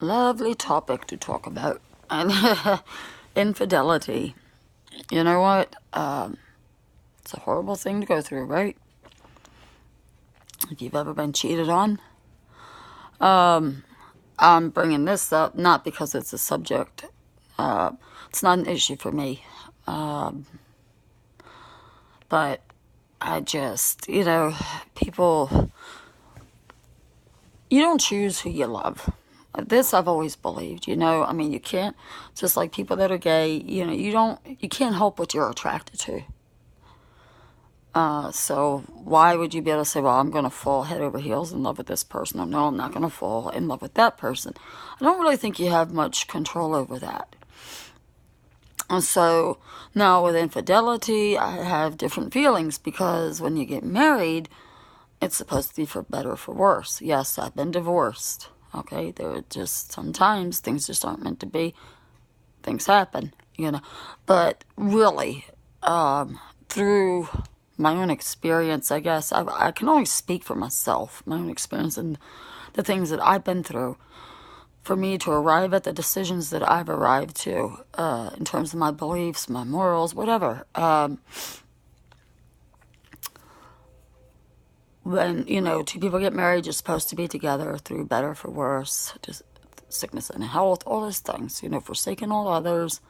Lovely topic to talk about. And infidelity. You know what? It's a horrible thing to go through, right? If you've ever been cheated on. I'm bringing this up not because it's a subject. It's not an issue for me. But I just, people, you don't choose who you love. This I've always believed, I mean, you can't, just like people that are gay, you can't help what you're attracted to. So why would you be able to say, well, I'm going to fall head over heels in love with this person, or no, I'm not going to fall in love with that person? I don't really think you have much control over that. And so now with infidelity, I have different feelings, because when you get married, it's supposed to be for better or for worse. Yes, I've been divorced. Okay, there are just sometimes things just aren't meant to be. Things happen, But really, through my own experience, I guess, I can only speak for myself, my own experience and the things that I've been through, for me to arrive at the decisions that I've arrived to, in terms of my beliefs, my morals, whatever. When, two people get married, you're supposed to be together through better, for worse, just sickness and health, all those things, forsaking all others.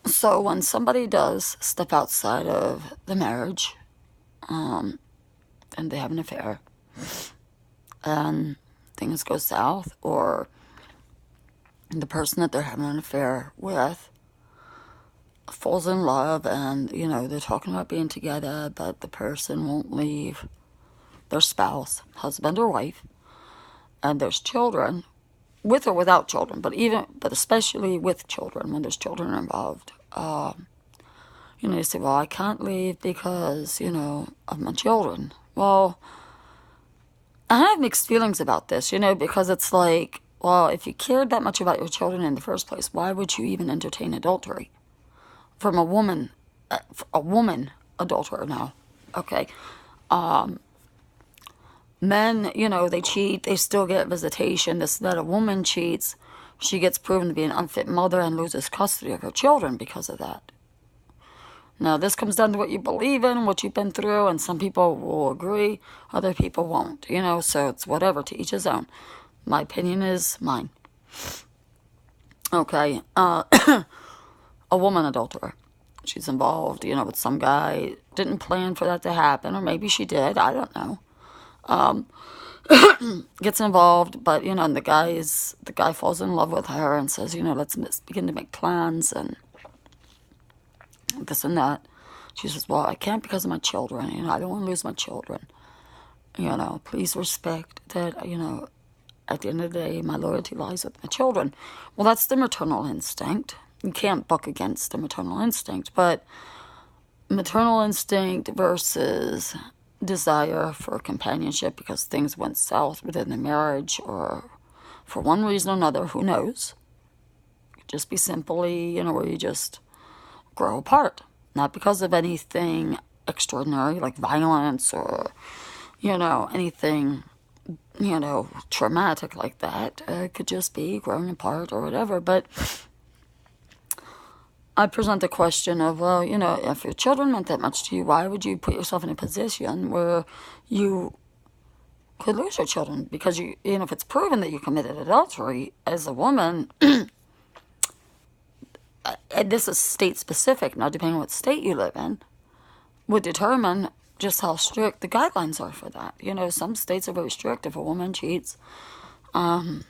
So when somebody does step outside of the marriage, and they have an affair, and things go south, or the person that they're having an affair with falls in love, and, they're talking about being together, but the person won't leave their spouse, husband or wife, and there's children, with or without children, but especially with children, when there's children involved. You say, well, I can't leave because, of my children. Well, I have mixed feelings about this, because it's like, well, if you cared that much about your children in the first place, why would you even entertain adultery? From a woman adulterer now, okay? Men, they cheat, they still get visitation. That a woman cheats, she gets proven to be an unfit mother and loses custody of her children because of that. Now, this comes down to what you believe in, what you've been through, and some people will agree, other people won't, so it's whatever, to each his own. My opinion is mine. Okay, a woman adulterer. She's involved, with some guy, didn't plan for that to happen, or maybe she did, I don't know. Gets involved, but, and the guy falls in love with her and says, let's begin to make plans and this and that. She says, well, I can't because of my children, I don't want to lose my children. Please respect that, at the end of the day, my loyalty lies with my children. Well, that's the maternal instinct. You can't buck against the maternal instinct, but maternal instinct versus desire for companionship because things went south within the marriage, or for one reason or another, who knows? It could just be simply, where you just grow apart. Not because of anything extraordinary like violence or, anything, traumatic like that. It could just be growing apart or whatever. But I present the question of, well, if your children meant that much to you, why would you put yourself in a position where you could lose your children? Because, if it's proven that you committed adultery as a woman, and this is state-specific, now depending on what state you live in, would determine just how strict the guidelines are for that. Some states are very strict. If a woman cheats, they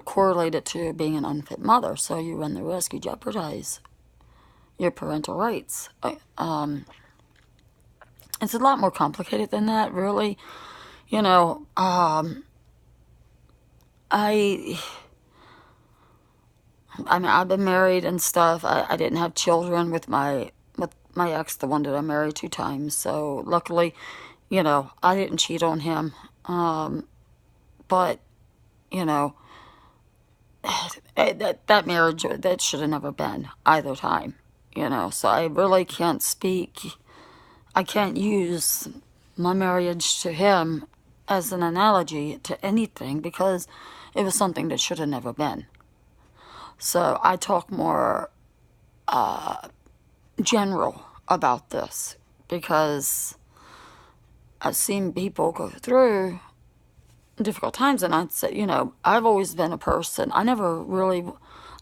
correlate it to being an unfit mother. So you run the risk, you jeopardize your parental rights. It's a lot more complicated than that, really. I've been married and stuff. I didn't have children with my ex, the one that I married 2 times. So luckily, I didn't cheat on him. But that marriage, that should have never been either time. So I really can't speak. I can't use my marriage to him as an analogy to anything because it was something that should have never been. So I talk more general about this because I've seen people go through difficult times, and I'd say, I've always been a person. I never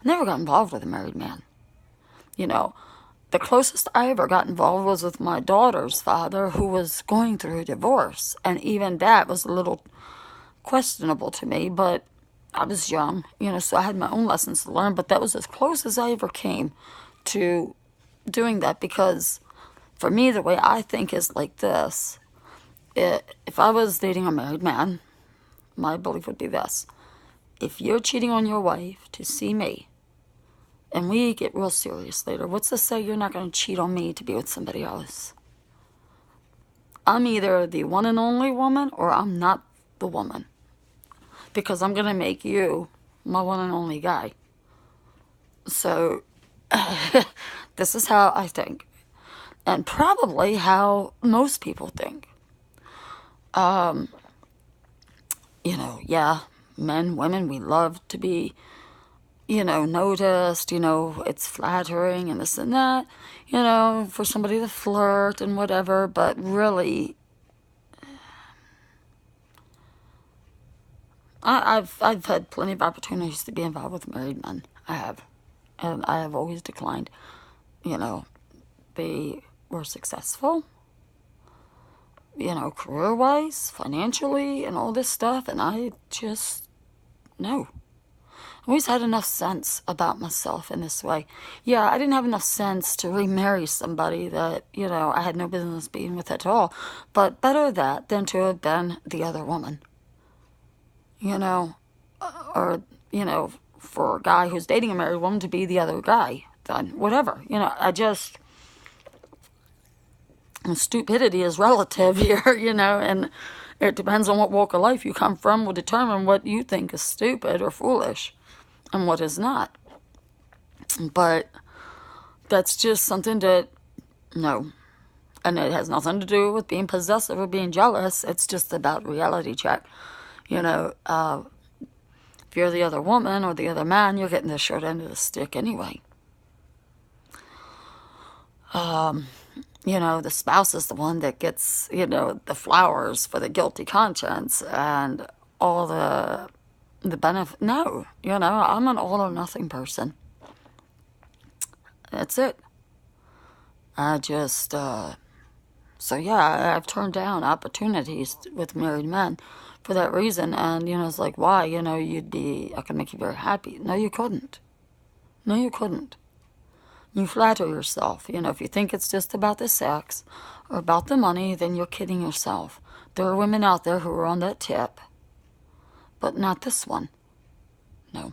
got involved with a married man. The closest I ever got involved was with my daughter's father, who was going through a divorce, and even that was a little questionable to me, but I was young, so I had my own lessons to learn, but that was as close as I ever came to doing that, because for me, the way I think is like this. If I was dating a married man, my belief would be this. If you're cheating on your wife to see me, and we get real serious later, what's to say you're not going to cheat on me to be with somebody else? I'm either the one and only woman, or I'm not the woman. Because I'm going to make you my one and only guy. So, this is how I think. And probably how most people think. Men, women, we love to be, noticed, it's flattering and this and that, for somebody to flirt and whatever, but really, I've had plenty of opportunities to be involved with married men. I have. And I have always declined. They were successful, career-wise, financially, and all this stuff, and I just, no. I always had enough sense about myself in this way. Yeah, I didn't have enough sense to remarry somebody that, I had no business being with at all. But better that than to have been the other woman. Or, for a guy who's dating a married woman to be the other guy. Then, whatever. Stupidity is relative here, and it depends on what walk of life you come from will determine what you think is stupid or foolish and what is not. But that's just something that, no. And it has nothing to do with being possessive or being jealous. It's just about reality check. If you're the other woman or the other man, you're getting the short end of the stick anyway. The spouse is the one that gets, the flowers for the guilty conscience and all the benefit. No, I'm an all or nothing person. That's it. I just, I've turned down opportunities with married men for that reason. And, it's like, why? I could make you very happy. No, you couldn't. No, you couldn't. You flatter yourself. If you think it's just about the sex or about the money, then you're kidding yourself. There are women out there who are on that tip, but not this one. No.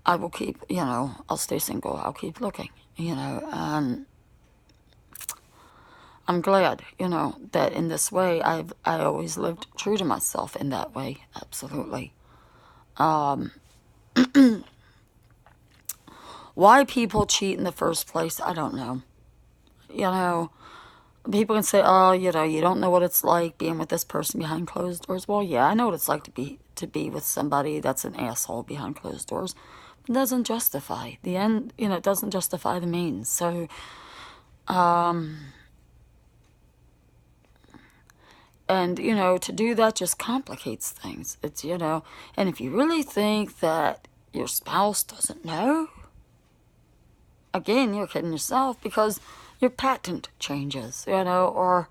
I will keep, I'll stay single. I'll keep looking, and I'm glad, that in this way I always lived true to myself in that way. Absolutely. Why people cheat in the first place, I don't know. People can say, oh, you don't know what it's like being with this person behind closed doors. Well, yeah, I know what it's like to be with somebody that's an asshole behind closed doors. It doesn't justify the end, it doesn't justify the means. So, and, to do that just complicates things. It's, and if you really think that your spouse doesn't know, again, you're kidding yourself, because your patent changes, or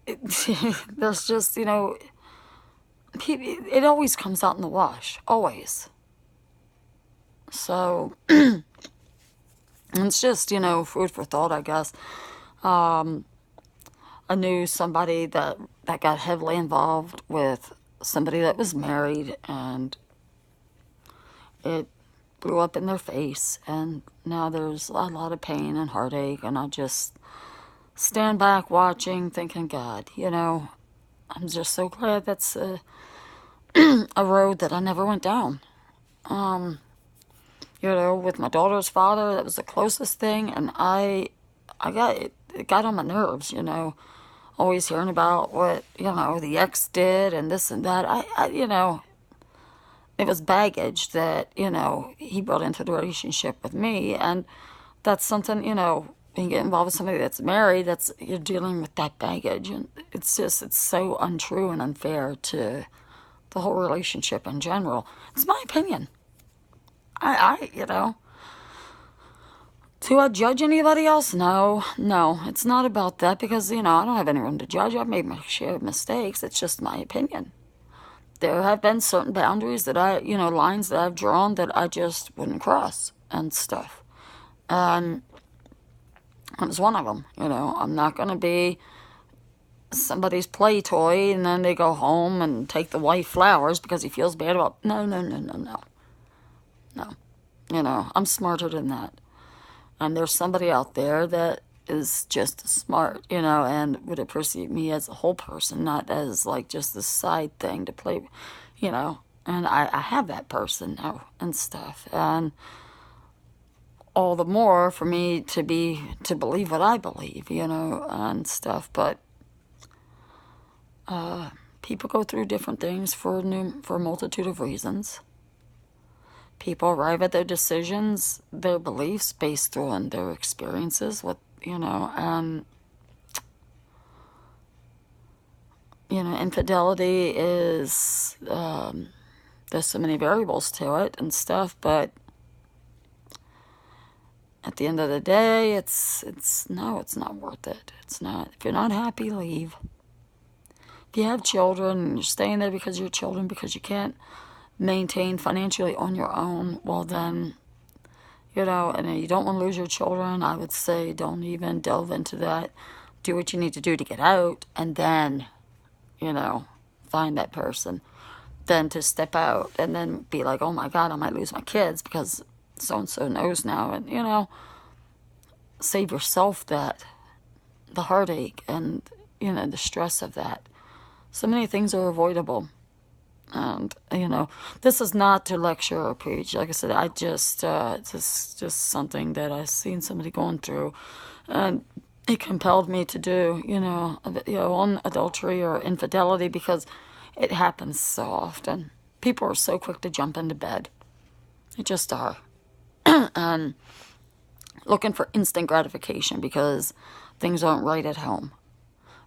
there's just, it always comes out in the wash, always. So, it's just, food for thought, I guess. I knew somebody that got heavily involved with somebody that was married, and it blew up in their face, and now there's a lot of pain and heartache, and I just stand back watching, thinking, God, I'm just so glad that's a road that I never went down. You know, with my daughter's father, that was the closest thing, and it got on my nerves, you know, always hearing about what, you know, the ex did and this and that. You know, it was baggage that, you know, he brought into the relationship with me, and that's something, you know, when you get involved with somebody that's married, you're dealing with that baggage, and it's so untrue and unfair to the whole relationship in general. It's my opinion. You know, do I judge anybody else? No, no, it's not about that, because, you know, I don't have anyone to judge. I've made my share of mistakes. It's just my opinion. There have been certain boundaries that you know, lines that I've drawn that I just wouldn't cross and stuff. And it was one of them, you know. I'm not going to be somebody's play toy and then they go home and take the wife flowers because he feels bad about. No, no, no, no, no. No. You know, I'm smarter than that. And there's somebody out there that is just smart, you know, and would perceive me as a whole person, not as like just a side thing to play, you know. And I have that person now and stuff. And all the more for me to believe what I believe, you know, and stuff. But people go through different things for a multitude of reasons. People arrive at their decisions, their beliefs based on their experiences, you know, and, you know, infidelity is, there's so many variables to it and stuff, but at the end of the day, it's not worth it. It's not. If you're not happy, leave. If you have children and you're staying there because you're children, because you can't maintain financially on your own, well then, you know, and you don't want to lose your children, I would say don't even delve into that. Do what you need to do to get out, and then, you know, find that person. Then to step out and then be like, oh my God, I might lose my kids because so-and-so knows now. And, you know, save yourself the heartache and, you know, the stress of that. So many things are avoidable. And, you know, this is not to lecture or preach. Like I said, it's just something that I've seen somebody going through. And it compelled me to do, you know, on adultery or infidelity, because it happens so often. People are so quick to jump into bed. They just are. And looking for instant gratification because things aren't right at home.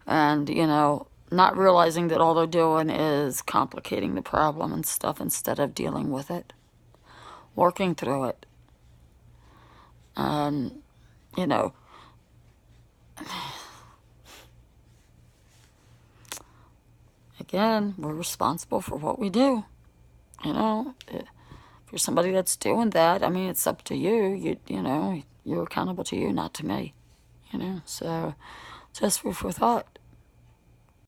And, you know, not realizing that all they're doing is complicating the problem and stuff instead of dealing with it, working through it. You know, again, we're responsible for what we do. You know, if you're somebody that's doing that, I mean, it's up to you. You know, you're accountable to you, not to me. You know, so just food for thought.